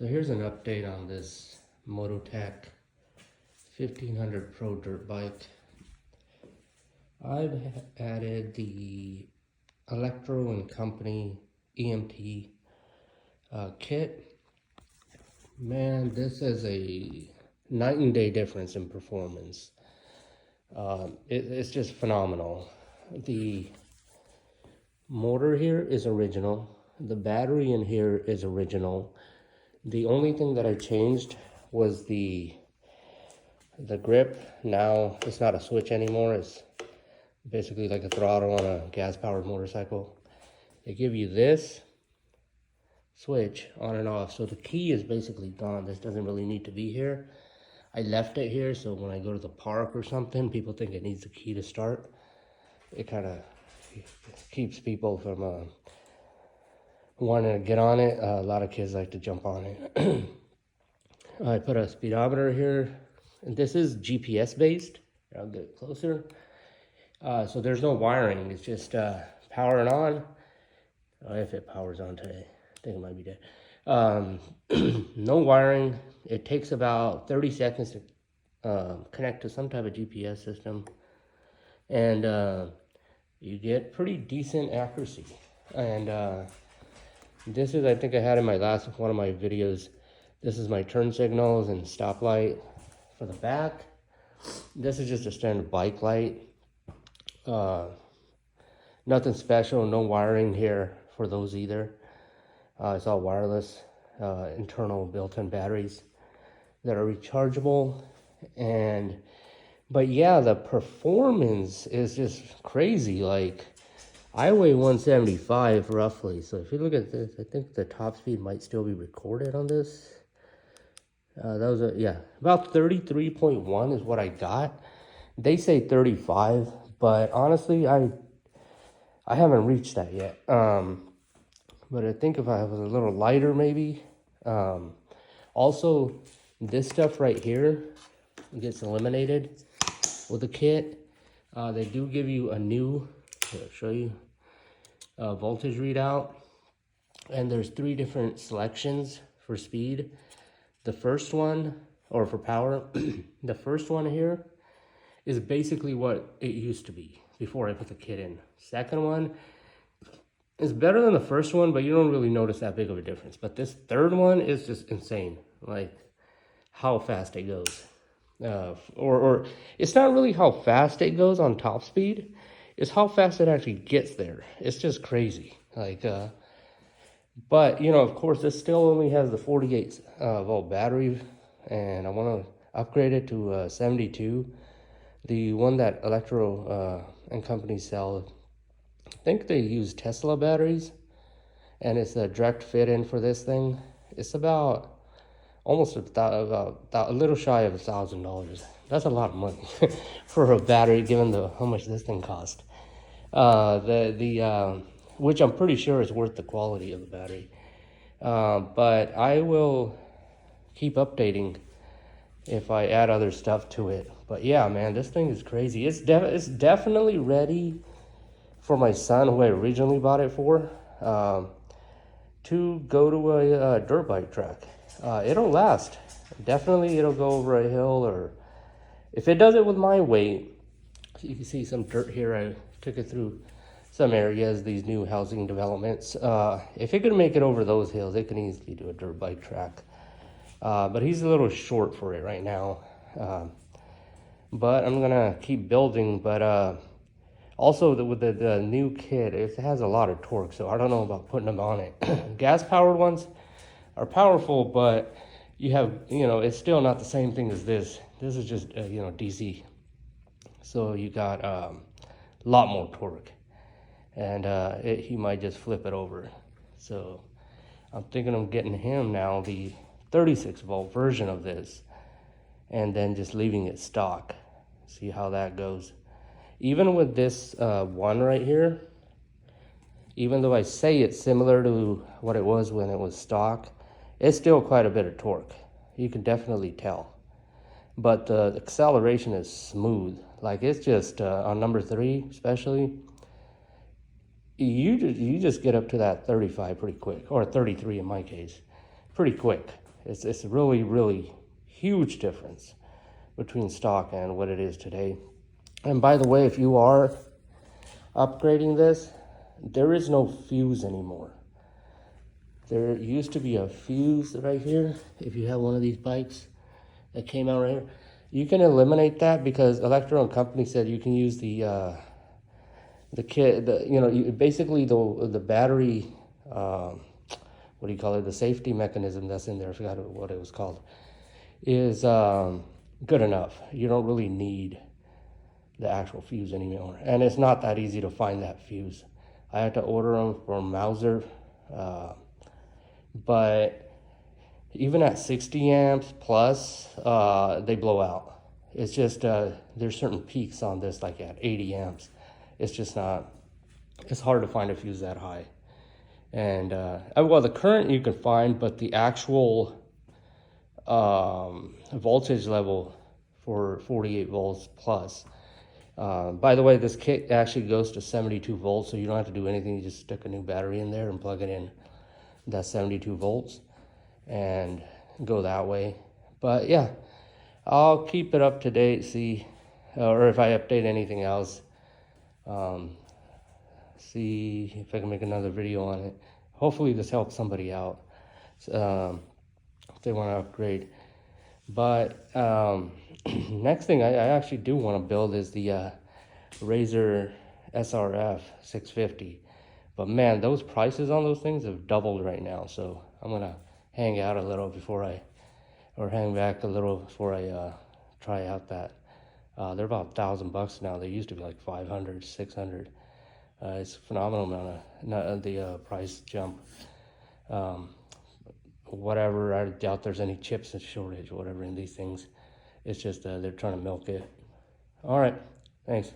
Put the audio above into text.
So here's an update on this Mototec 1500 Pro dirt bike. I've added the Electro&Co EMT kit. Man, this is a night and day difference in performance. It's just phenomenal. The motor here is original. The battery in here is original. The only thing that I changed was the grip. Now it's not a switch anymore. It's basically like a throttle on a gas-powered motorcycle. They give you this switch on and off. So the key is basically gone. This doesn't really need to be here. I left it here so when I go to the park or something, people think it needs the key to start. It kind of keeps people from wanting to get on it. A lot of kids like to jump on it. I put a speedometer here, and this is GPS based. I'll get closer. So there's no wiring. It's just powering on. If it powers on today, I think it might be dead. No wiring. It takes about 30 seconds to connect to some type of GPS system, and you get pretty decent accuracy. And this is, I think I had in my last one of my videos, this is my turn signals and stoplight for the back. This is just a standard bike light. Nothing special, no wiring here for those either. It's all wireless, internal built-in batteries that are rechargeable. But yeah, the performance is just crazy. Like, I weigh 175 roughly, so if you look at this, I think the top speed might still be recorded on this. That was about 33.1 is what I got. They say 35, but honestly, I haven't reached that yet. But I think if I was a little lighter, maybe. Also, this stuff right here gets eliminated with the kit. They do give you a new, I'll show you, voltage readout, and there's 3 different selections for speed. The first one, or for power, the first one here is basically what it used to be before I put the kit in. Second one is better than the first one, but you don't really notice that big of a difference. But this third one is just insane, like how fast it goes. Or it's not really how fast it goes on top speed, it's how fast it actually gets there. It's just crazy. Like, but you know, of course, this still only has the 48 volt battery, and I want to upgrade it to 72. The one that Electro&Co sell, I think they use Tesla batteries, and it's a direct fit in for this thing. It's about almost about a little shy of $1,000. That's a lot of money for a battery, given how much this thing cost. Which I'm pretty sure is worth the quality of the battery. But I will keep updating if I add other stuff to it. But yeah, man, this thing is crazy. It's definitely ready for my son, who I originally bought it for, to go to a dirt bike track. It'll last. Definitely it'll go over a hill, or if it does it with my weight. You can see some dirt here. I took it through some areas, these new housing developments. If it could make it over those hills, it can easily do a dirt bike track. But he's a little short for it right now. But I'm gonna keep building. But also with the new kit, it has a lot of torque, so I don't know about putting them on it. Gas powered ones are powerful, but you have, it's still not the same thing as this. This is just DC, so you got a lot more torque, and he might just flip it over. So I'm thinking of getting him now the 36 volt version of this, and then just leaving it stock, see how that goes. Even with this one right here, even though I say it's similar to what it was when it was stock, it's still quite a bit of torque. You can definitely tell. But the acceleration is smooth. Like, it's just, on number 3 especially, you just get up to that 35 pretty quick, or 33 in my case, pretty quick. It's really, really huge difference between stock and what it is today. And by the way, if you are upgrading this, there is no fuse anymore. There used to be a fuse right here. If you have one of these bikes that came out right here, you can eliminate that because Electro&Co said you can use the kit, basically the battery, what do you call it? The safety mechanism that's in there. I forgot what it was called. Is good enough. You don't really need the actual fuse anymore, and it's not that easy to find that fuse. I had to order them from Mauser, but even at 60 amps plus, they blow out. It's just there's certain peaks on this, like at 80 amps. It's just not. It's hard to find a fuse that high, and well, the current you can find, but the actual voltage level for 48 volts plus. By the way, this kit actually goes to 72 volts, so you don't have to do anything. You just stick a new battery in there and plug it in. That's 72 volts and go that way. But yeah, I'll keep it up to date, see, or if I update anything else, see if I can make another video on it. Hopefully this helps somebody out. If they want to upgrade. But next thing I actually do want to build is the Razer SRF 650. But man, those prices on those things have doubled right now. So I'm gonna hang out a little hang back a little before I try out that. They're about $1,000 now. They used to be like 500, 600. It's a phenomenal amount of the price jump. Whatever, I doubt there's any chips shortage or whatever in these things. It's just they're trying to milk it. All right, thanks.